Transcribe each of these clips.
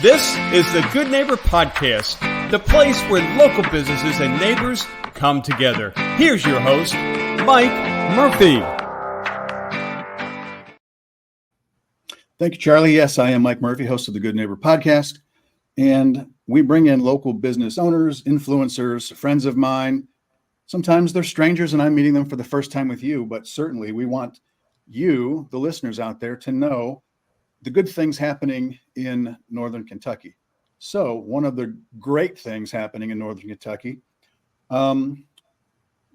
This is the Good Neighbor Podcast, the place where local businesses and neighbors come together. Here's your host, Mike Murphy. Thank you, Charlie. Yes, I am Mike Murphy, host of the Good Neighbor Podcast, and we bring in local business owners, influencers, friends of mine. Sometimes they're strangers and I'm meeting them for the first time with you, but certainly we want you, the listeners out there, to know the good things happening in Northern Kentucky. So one of the great things happening in Northern Kentucky,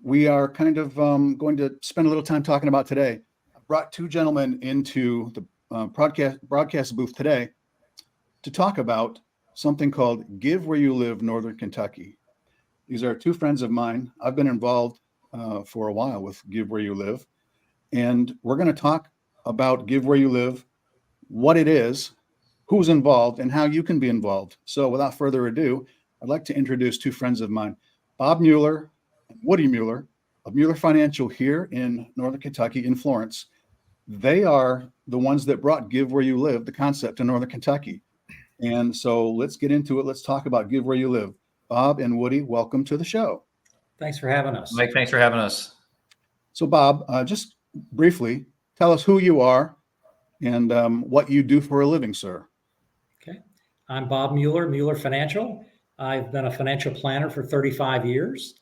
we are kind of going to spend a little time talking about today. I brought two gentlemen into the broadcast booth today to talk about something called Give Where You Live, Northern Kentucky. These are two friends of mine. I've been involved for a while with Give Where You Live, and we're going to talk about Give Where You Live, what it is, who's involved, and how you can be involved. So without further ado, I'd like to introduce two friends of mine, Bob Mueller and Woody Mueller of Mueller Financial here in Northern Kentucky in Florence. They are the ones that brought Give Where You Live, the concept, to Northern Kentucky. And so let's get into it. Let's talk about Give Where You Live. Bob and Woody, welcome to the show. Thanks for having us. Mike, thanks for having us. So Bob, just briefly, tell us who you are and what you do for a living, sir. Okay. I'm Bob Mueller, Mueller Financial. I've been a financial planner for 35 years,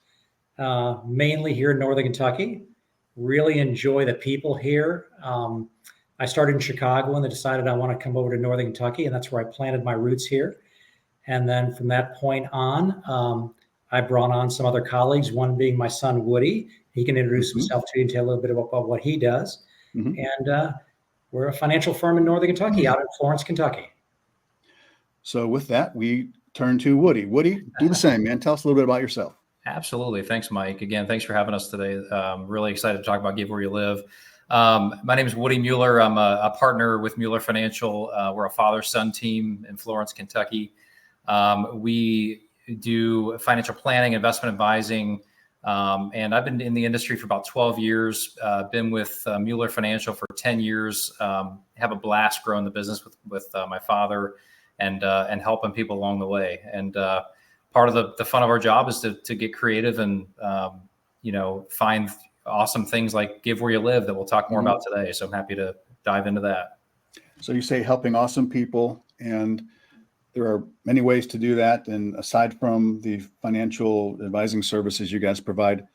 mainly here in Northern Kentucky. Really enjoy the people here. I started in Chicago and then decided I want to come over to Northern Kentucky, and that's where I planted my roots here. And then from that point on, I brought on some other colleagues, one being my son, Woody. He can introduce himself to you and tell a little bit about what he does. And we're a financial firm in Northern Kentucky, out in Florence, Kentucky. So with that, we turn to Woody. Woody, do the same, man. Tell us a little bit about yourself. Absolutely. Thanks, Mike. Again, thanks for having us today. Really excited to talk about Give Where You Live. My name is Woody Mueller. I'm a partner with Mueller Financial. We're a father-son team in Florence, Kentucky. We do financial planning, investment advising, and I've been in the industry for about 12 years. Been with Mueller Financial for 10 years. Have a blast growing the business with my father and helping people along the way. And part of the fun of our job is to get creative and find awesome things like Give Where You Live that we'll talk more about today. So I'm happy to dive into that. So you say helping awesome people, and there are many ways to do that. And aside from the financial advising services you guys provide,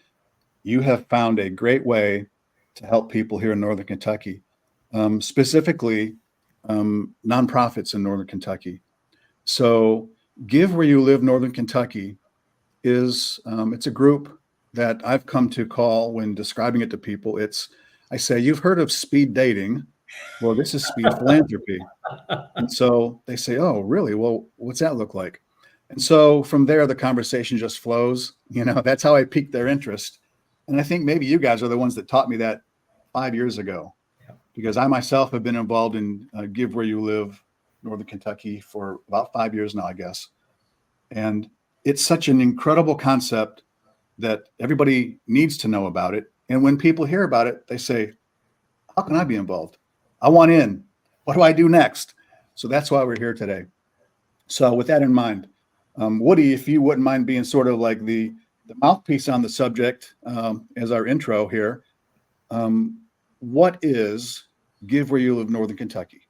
you have found a great way to help people here in Northern Kentucky, specifically nonprofits in Northern Kentucky. So Give Where You Live, Northern Kentucky is it's a group that I've come to call, when describing it to people, I say, you've heard of speed dating. Well, this is speed philanthropy. And so they say, oh, really? Well, what's that look like? And so from there, the conversation just flows. That's how I piqued their interest. And I think maybe you guys are the ones that taught me that 5 years ago, because I myself have been involved in Give Where You Live, Northern Kentucky for about 5 years now, I guess. And it's such an incredible concept that everybody needs to know about it. And when people hear about it, they say, how can I be involved? I want in. What do I do next? So that's why we're here today. So with that in mind, Woody, if you wouldn't mind being sort of like the mouthpiece on the subject as our intro here, what is Give Where You Live, Northern Kentucky?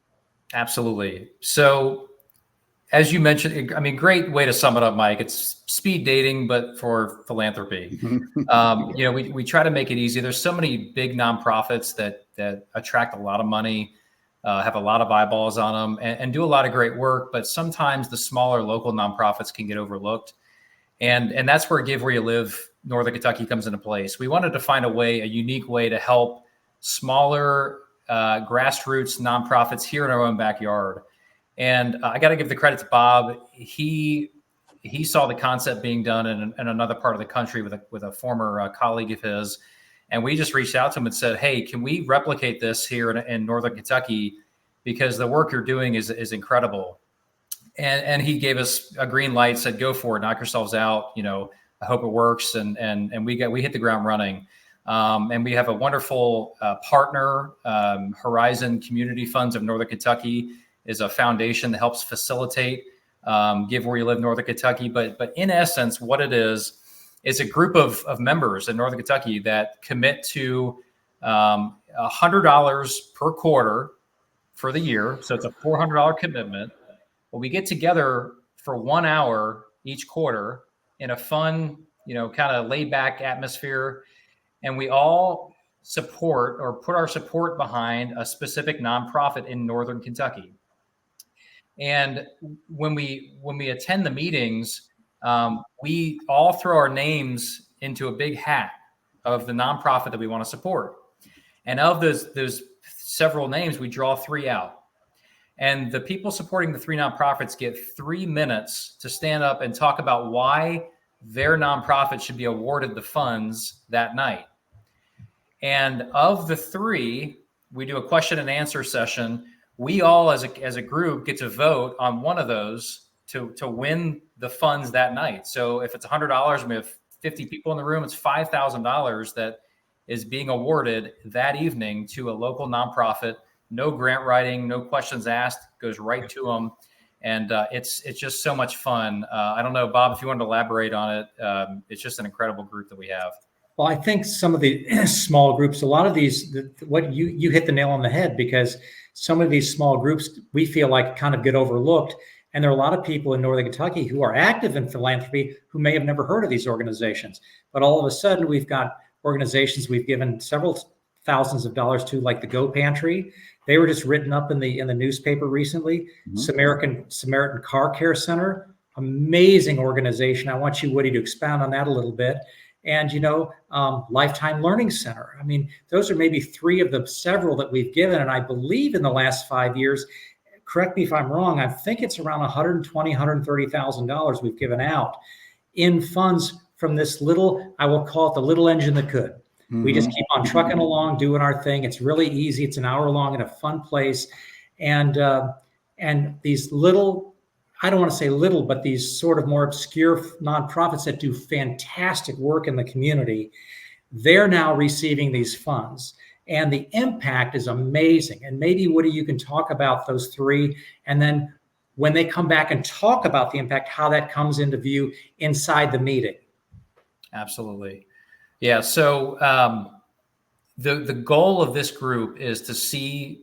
Absolutely. So as you mentioned, great way to sum it up, Mike. It's speed dating, but for philanthropy. We try to make it easy. There's so many big nonprofits that attract a lot of money, have a lot of eyeballs on them, and do a lot of great work. But sometimes the smaller local nonprofits can get overlooked. And that's where Give Where You Live, Northern Kentucky comes into place. We wanted to find a unique way to help smaller grassroots nonprofits here in our own backyard. And I got to give the credit to Bob. He saw the concept being done in another part of the country with a former colleague of his. And we just reached out to him and said, hey, can we replicate this here in Northern Kentucky? Because the work you're doing is incredible. And he gave us a green light, said, go for it, knock yourselves out. I hope it works. And we hit the ground running. And we have a wonderful partner, Horizon Community Funds of Northern Kentucky. is a foundation that helps facilitate Give Where You Live Northern Kentucky. But in essence, what it is a group of members in Northern Kentucky that commit to $100 per quarter for the year. So it's a $400 commitment. But we get together for 1 hour each quarter in a fun, kind of laid back atmosphere. And we all support or put our support behind a specific nonprofit in Northern Kentucky. And when we attend the meetings, we all throw our names into a big hat of the nonprofit that we want to support. And of those several names, we draw 3 out. And the people supporting the 3 nonprofits get 3 minutes to stand up and talk about why their nonprofit should be awarded the funds that night. And of the 3, we do a question and answer session. We all, as a group, get to vote on one of those to win the funds that night. So if it's $100 and we have 50 people in the room, it's $5,000 that is being awarded that evening to a local nonprofit. No grant writing, no questions asked, goes right to them. And it's just so much fun. I don't know, Bob, if you want to elaborate on it. It's just an incredible group that we have. Well, I think some of the small groups, a lot of these, what you hit the nail on the head, because some of these small groups we feel like kind of get overlooked. And there are a lot of people in Northern Kentucky who are active in philanthropy who may have never heard of these organizations. But all of a sudden, we've got organizations we've given several thousands of dollars to, like the Go Pantry. They were just written up in the newspaper recently. Mm-hmm. Samaritan Car Care Center, amazing organization. I want you, Woody, to expound on that a little bit. And, Lifetime Learning Center. I mean, those are maybe 3 of the several that we've given. And I believe in the last 5 years, correct me if I'm wrong, I think it's around $120,000, $130,000 we've given out in funds from this little, I will call it the little engine that could. Mm-hmm. We just keep on trucking along, doing our thing. It's really easy. It's an hour long in a fun place. And these little, I don't want to say little, but these sort of more obscure nonprofits that do fantastic work in the community, they're now receiving these funds. And the impact is amazing. And maybe, Woody, you can talk about those 3. And then when they come back and talk about the impact, how that comes into view inside the meeting. Absolutely. Yeah. So the goal of this group is to see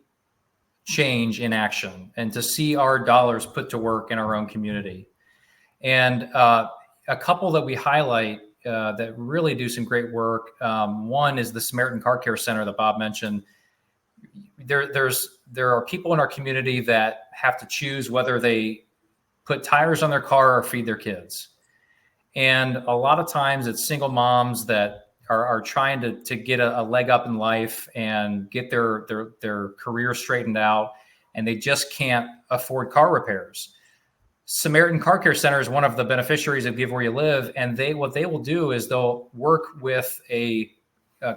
change in action and to see our dollars put to work in our own community. And a couple that we highlight that really do some great work. One is the Samaritan Car Care Center that Bob mentioned. There are people in our community that have to choose whether they put tires on their car or feed their kids. And a lot of times it's single moms that are trying to get a leg up in life and get their career straightened out, and they just can't afford car repairs. Samaritan Car Care Center is one of the beneficiaries of Give Where You Live, and what they will do is they'll work with a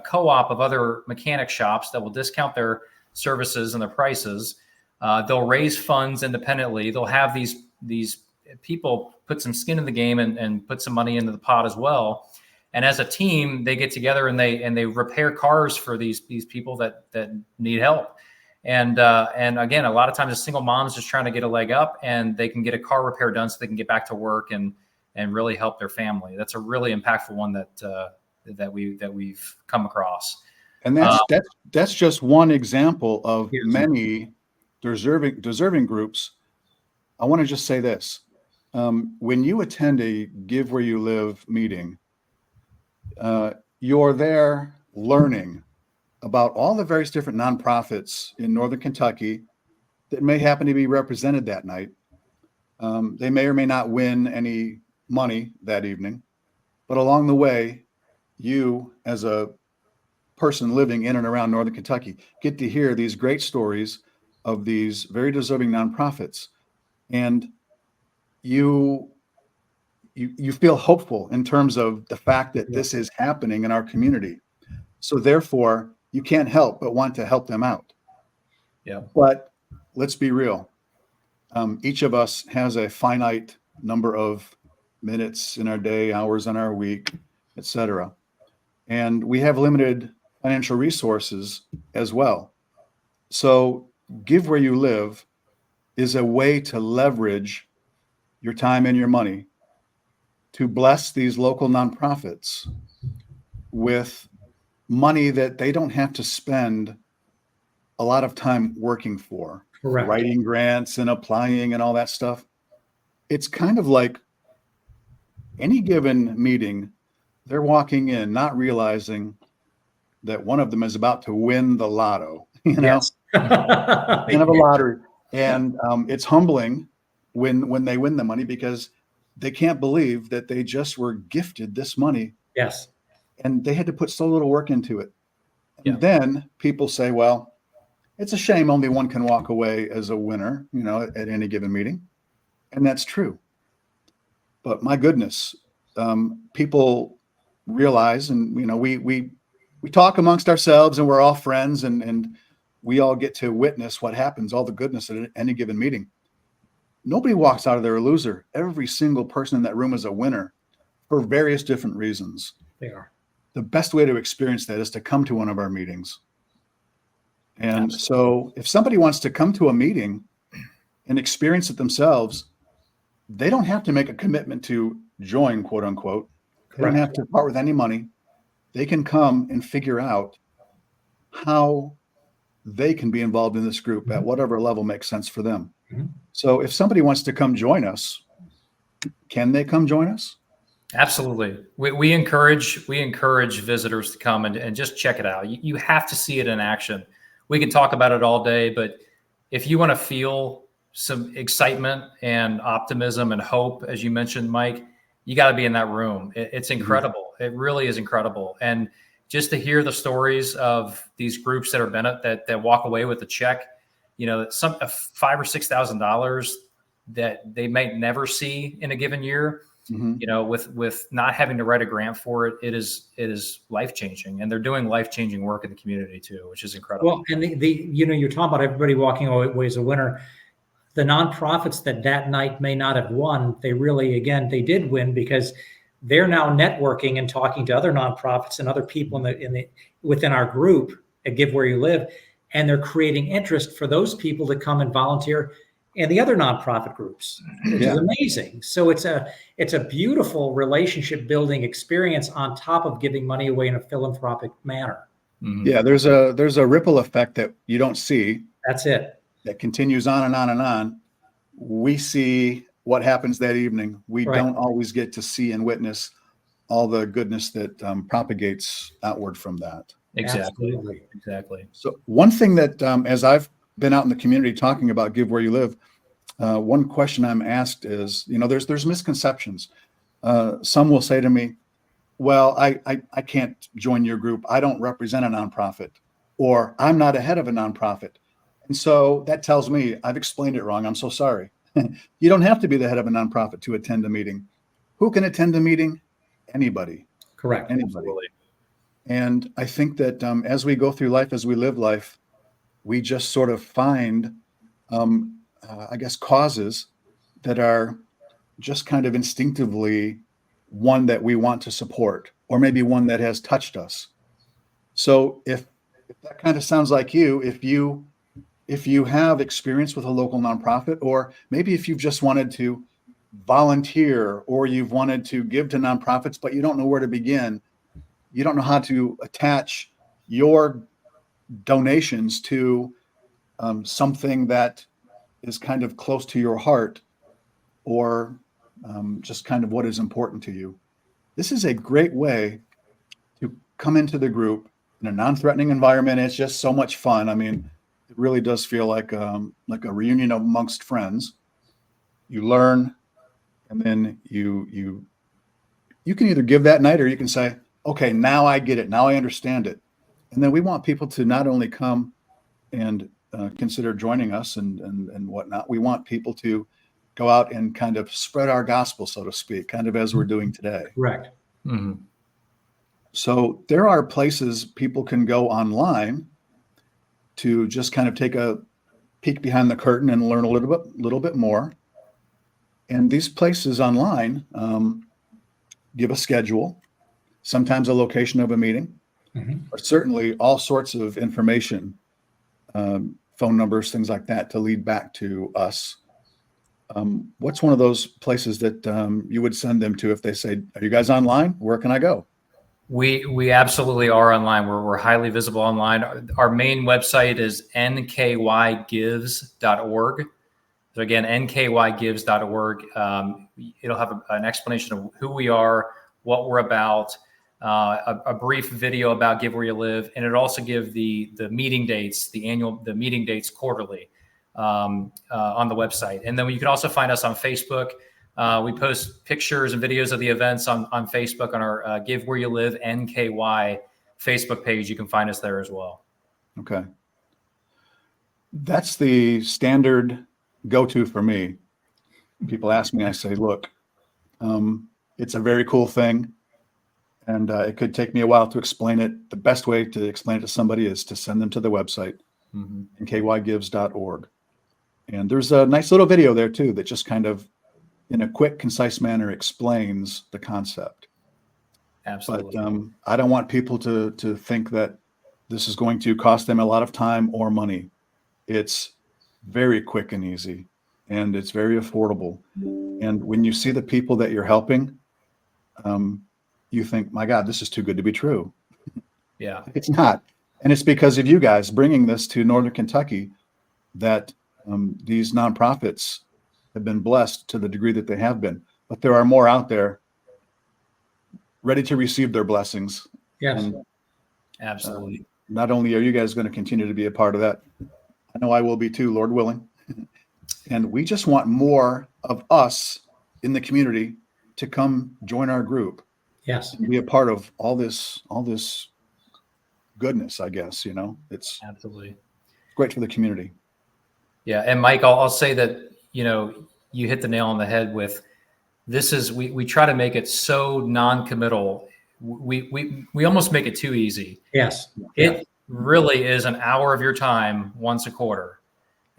co-op of other mechanic shops that will discount their services and their prices. They'll raise funds independently. They'll have these people put some skin in the game and put some money into the pot as well. And as a team, they get together and they repair cars for these people that need help. And again, a lot of times a single mom's just trying to get a leg up, and they can get a car repair done so they can get back to work and really help their family. That's a really impactful one that we've come across. And that's just one example of many deserving groups. I want to just say this. When you attend a Give Where You Live meeting, you're there learning about all the various different nonprofits in Northern Kentucky that may happen to be represented that night. They may or may not win any money that evening, but along the way, you as a person living in and around Northern Kentucky get to hear these great stories of these very deserving nonprofits. And you feel hopeful in terms of the fact that this is happening in our community. So therefore, you can't help but want to help them out. Yeah. But let's be real. Each of us has a finite number of minutes in our day, hours in our week, etc. And we have limited financial resources as well. So Give Where You Live is a way to leverage your time and your money to bless these local nonprofits with money that they don't have to spend a lot of time working for, Correct. writing grants and applying and all that stuff. It's kind of like any given meeting, they're walking in not realizing that one of them is about to win the lotto, Yes. kind of a lottery. And it's humbling when they win the money, because they can't believe that they just were gifted this money Yes. and they had to put so little work into it. And Yeah. then people say, well, it's a shame only one can walk away as a winner, at any given meeting. And that's true. But my goodness, people realize, and we talk amongst ourselves, and we're all friends, and we all get to witness what happens, all the goodness at any given meeting. Nobody walks out of there a loser. Every single person in that room is a winner for various different reasons. They are. The best way to experience that is to come to one of our meetings. And Absolutely. so if somebody wants to come to a meeting and experience it themselves, they don't have to make a commitment to join, quote unquote. They don't have to part with any money. They can come and figure out how they can be involved in this group at whatever level makes sense for them. Mhm. So if somebody wants to come join us, can they come join us? Absolutely. We encourage visitors to come and just check it out. You have to see it in action. We can talk about it all day, but if you want to feel some excitement and optimism and hope, as you mentioned, Mike, you got to be in that room. It's incredible. It really is incredible. And just to hear the stories of these groups that are that walk away with a check, some $5,000 or $6,000 that they might never see in a given year. With not having to write a grant for it, it is life-changing, and they're doing life-changing work in the community too, which is incredible. Well, and you're talking about everybody walking away as a winner. The nonprofits that night may not have won, they did win, because they're now networking and talking to other nonprofits and other people within our group at Give Where You Live, and they're creating interest for those people to come and volunteer in the other nonprofit groups, which is amazing. So it's a beautiful relationship building experience on top of giving money away in a philanthropic manner. Mm-hmm. Yeah, there's a ripple effect that you don't see. That's it. That continues on and on and on. We see what happens that evening. We don't always get to see and witness all the goodness that propagates outward from that. Exactly. So one thing that, as I've been out in the community talking about Give Where You Live, one question I'm asked is, there's misconceptions. Some will say to me, well, I can't join your group. I don't represent a nonprofit, or I'm not a head of a nonprofit. And so that tells me I've explained it wrong. I'm so sorry. You don't have to be the head of a nonprofit to attend a meeting. Who can attend a meeting? Anybody. Correct. Anybody. Absolutely. And I think that as we go through life, as we live life, we just sort of find, causes that are just kind of instinctively one that we want to support, or maybe one that has touched us. So if that kind of sounds like you, if you have experience with a local nonprofit, or maybe if you've just wanted to volunteer, or you've wanted to give to nonprofits, but you don't know where to begin, you don't know how to attach your donations to something that is kind of close to your heart, or just kind of what is important to you. This is a great way to come into the group in a non-threatening environment. It's just so much fun. I mean, it really does feel like a reunion amongst friends. You learn, and then you can either give that night, or you can say, okay, now I get it. Now I understand it. And then we want people to not only come and consider joining us and whatnot. We want people to go out and kind of spread our gospel, so to speak, kind of as we're doing today. Correct. Mm-hmm. So there are places people can go online to just kind of take a peek behind the curtain and learn a little bit more. And these places online give a schedule, sometimes a location of a meeting, Mm-hmm. but certainly all sorts of information phone numbers, things like that to lead back to us. What's one of those places that you would send them to if they say, "Are you guys online? Where can I go?" We absolutely are online. We're highly visible online. Our main website is nkYgives.org. So again, nkYgives.org. It'll have an explanation of who we are, what we're about, a brief video about Give Where You Live, and it'll also give the meeting dates, the meeting dates quarterly on the website. And then you can also find us on Facebook. We post pictures and videos of the events on Facebook on our Give Where You Live NKY Facebook page. You can find us there as well. Okay. That's the standard go-to for me. People ask me, I say, look, it's a very cool thing. And it could take me a while to explain it. The best way to explain it to somebody is to send them to the website, nkYgives.org. And there's a nice little video there too that just kind of, in a quick, concise manner, explains the concept. Absolutely. But I don't want people to think that this is going to cost them a lot of time or money. It's very quick and easy, and it's very affordable. And when you see the people that you're helping, you think, my God, this is too good to be true. Yeah. It's not. And it's because of you guys bringing this to Northern Kentucky that these nonprofits have been blessed to the degree that they have been. But there are more out there ready to receive their blessings. Yes. And, absolutely. not only are you guys going to continue to be a part of that, I know I will be too, Lord willing. And we just want more of us in the community to come join our group. Yes. And be a part of all this goodness, I guess, it's Absolutely great for the community. Yeah. And Mike, I'll say that, you hit the nail on the head with this is, we try to make it so non-committal. We almost make it too easy. Yes. It really is an hour of your time once a quarter,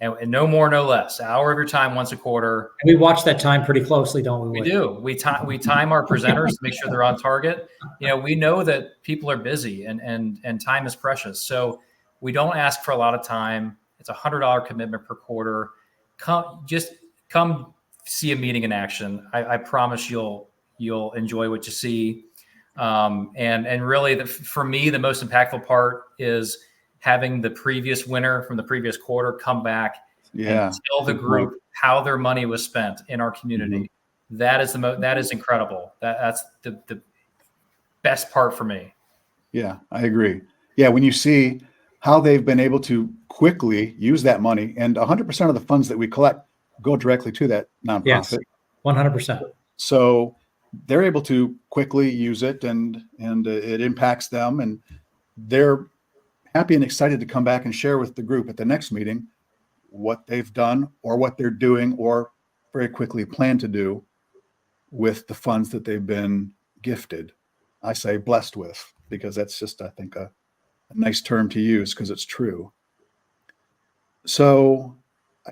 and no more, no less. An hour of your time once a quarter. And we watch that time pretty closely, don't we? We do. We time our presenters to make sure they're on target. We know that people are busy and time is precious. So we don't ask for a lot of time. It's $100 commitment per quarter. Come see a meeting in action. I promise you'll enjoy what you see. And really, for me, the most impactful part is having the previous winner from the previous quarter come back and tell the group how their money was spent in our community. Mm-hmm. That is incredible. That's the best part for me. Yeah, I agree. Yeah, when you see how they've been able to quickly use that money, and 100% of the funds that we collect go directly to that nonprofit. Yes, 100%. So they're able to quickly use it, and it impacts them, and they're happy and excited to come back and share with the group at the next meeting what they've done or what they're doing or very quickly plan to do with the funds that they've been gifted. I say blessed with, because that's just, I think, a nice term to use because it's true. So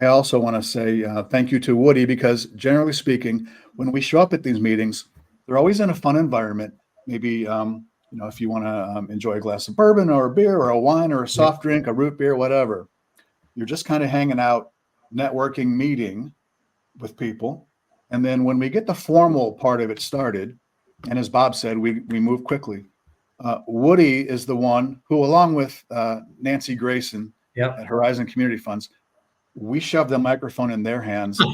I also want to say thank you to Woody, because generally speaking, when we show up at these meetings, they're always in a fun environment. Maybe, if you want to enjoy a glass of bourbon or a beer or a wine or a soft drink, a root beer, whatever, you're just kind of hanging out, networking, meeting with people. And then when we get the formal part of it started, and as Bob said, we move quickly. Woody is the one who, along with Nancy Grayson at Horizon Community Funds, we shove the microphone in their hands. They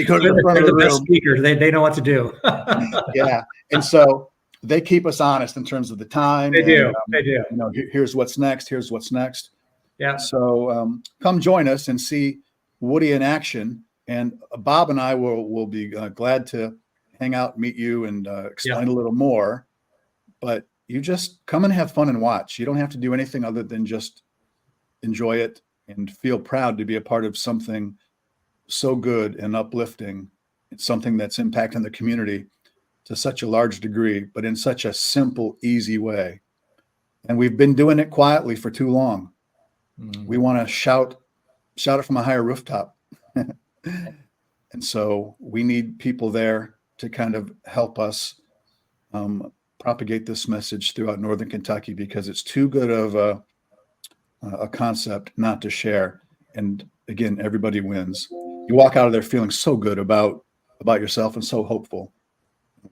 go to the front of the room. Best speakers. They know what to do. Yeah. And so they keep us honest in terms of the time. They do. Here's what's next. Here's what's next. Yeah. So come join us and see Woody in action. And Bob and I will be glad to hang out, meet you, and explain a little more. But you just come and have fun and watch. You don't have to do anything other than just enjoy it and feel proud to be a part of something so good and uplifting. It's something that's impacting the community to such a large degree, but in such a simple, easy way. And we've been doing it quietly for too long. Mm-hmm. We want to shout it from a higher rooftop. And so we need people there to kind of help us propagate this message throughout Northern Kentucky, because it's too good of a concept not to share. And again, everybody wins. You walk out of there feeling so good about yourself and so hopeful.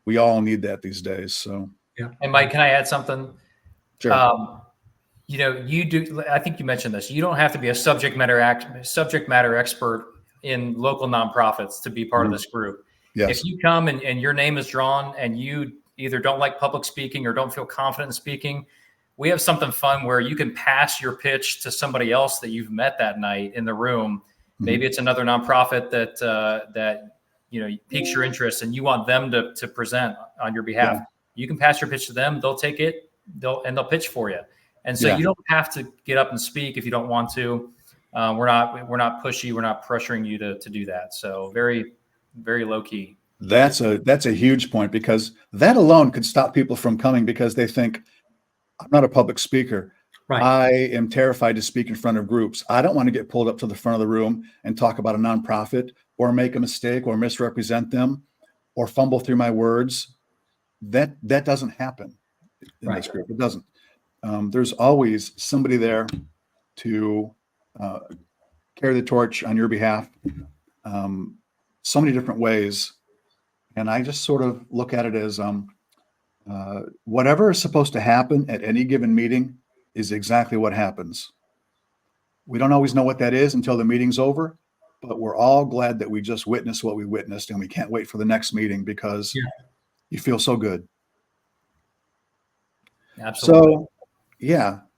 We all need that these days. So, Yeah. And Mike, can I add something? sure. You do. I think you mentioned this. You don't have to be a subject matter expert in local nonprofits to be part of this group. Yes. If you come and your name is drawn and you either don't like public speaking or don't feel confident in speaking, we have something fun where you can pass your pitch to somebody else that you've met that night in the room. Maybe it's another nonprofit that piques your interest and you want them to present on your behalf. Yeah. You can pass your pitch to them. They'll take it. They'll pitch for you. And so you don't have to get up and speak if you don't want to. We're not pushy. We're not pressuring you to do that. So very, very low key. That's a huge point, because that alone could stop people from coming because they think, I'm not a public speaker. Right. I am terrified to speak in front of groups. I don't want to get pulled up to the front of the room and talk about a nonprofit or make a mistake or misrepresent them or fumble through my words. That doesn't happen in this group. It doesn't. There's always somebody there to carry the torch on your behalf. So many different ways. And I just sort of look at it as whatever is supposed to happen at any given meeting is exactly what happens. We don't always know what that is until the meeting's over, but we're all glad that we just witnessed what we witnessed, and we can't wait for the next meeting because you feel so good. Absolutely.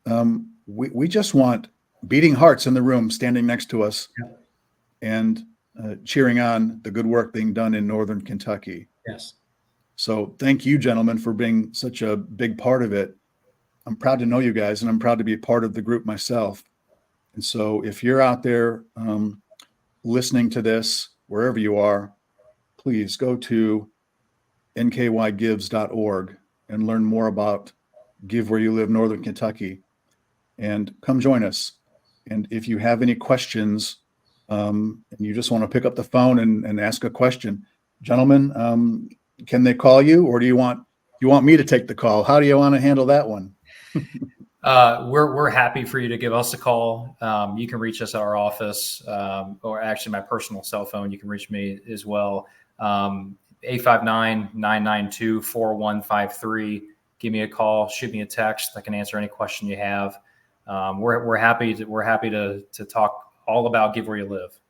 So, we just want beating hearts in the room standing next to us and cheering on the good work being done in Northern Kentucky. Yes. So thank you, gentlemen, for being such a big part of it. I'm proud to know you guys, and I'm proud to be a part of the group myself. And so if you're out there listening to this, wherever you are, please go to nkYgives.org and learn more about Give Where You Live Northern Kentucky, and come join us. And if you have any questions and you just want to pick up the phone and ask a question, gentlemen, can they call you, or do you want me to take the call? How do you want to handle that one? We're happy for you to give us a call. You can reach us at our office, or actually my personal cell phone. You can reach me as well. 859-992-4153. Give me a call, shoot me a text. I can answer any question you have. We're happy to talk all about Give Where You Live.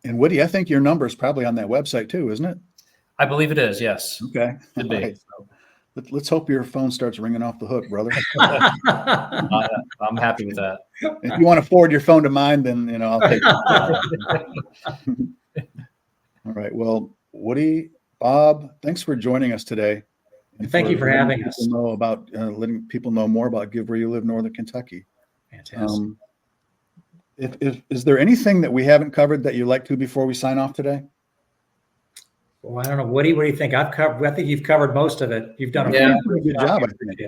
And Woody, I think your number is probably on that website too, isn't it? I believe it is. Yes. Okay. Could be. Right. So let's hope your phone starts ringing off the hook, brother. I'm happy with that. If you want to forward your phone to mine, then I'll take it. All right. Well, Woody, Bob, thanks for joining us today. And thank you for having us. Letting people know more about Give Where You Live Northern Kentucky. Fantastic. Is there anything that we haven't covered that you'd like to before we sign off today? Well, I don't know, Woody. What do you think? I think you've covered most of it. You've done a pretty good job. I think.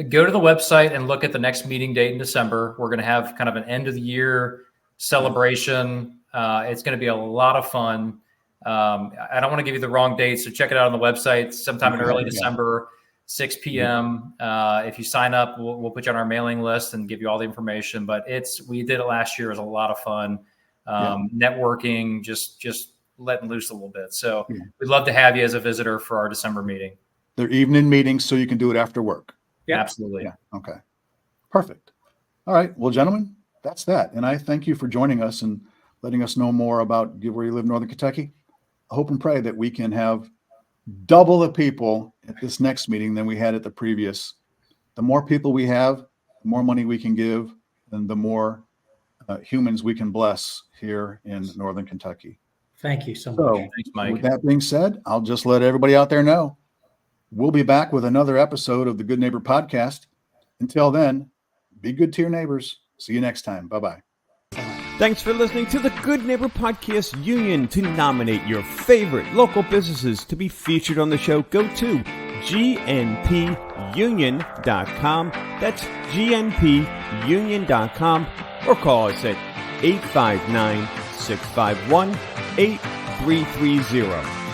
Go to the website and look at the next meeting date in December. We're going to have kind of an end of the year celebration. It's going to be a lot of fun. I don't want to give you the wrong date, so check it out on the website sometime in early December, 6 p.m. If you sign up, we'll put you on our mailing list and give you all the information. But we did it last year. It was a lot of fun. Networking, just letting loose a little bit. So we'd love to have you as a visitor for our December meeting. They're evening meetings, so you can do it after work. Yeah, absolutely. Yeah. Okay. Perfect. All right. Well, gentlemen, that's that. And I thank you for joining us and letting us know more about Give Where You Live Northern Kentucky. I hope and pray that we can have double the people at this next meeting than we had at the previous. The more people we have, the more money we can give, and the more humans we can bless here in Northern Kentucky. Thank you so much. So, thanks, Mike. With that being said, I'll just let everybody out there know we'll be back with another episode of the Good Neighbor Podcast. Until then, be good to your neighbors. See you next time. Bye-bye. Thanks for listening to the Good Neighbor Podcast Union. To nominate your favorite local businesses to be featured on the show, go to gnpunion.com. That's gnpunion.com, or call us at 859-651-8330.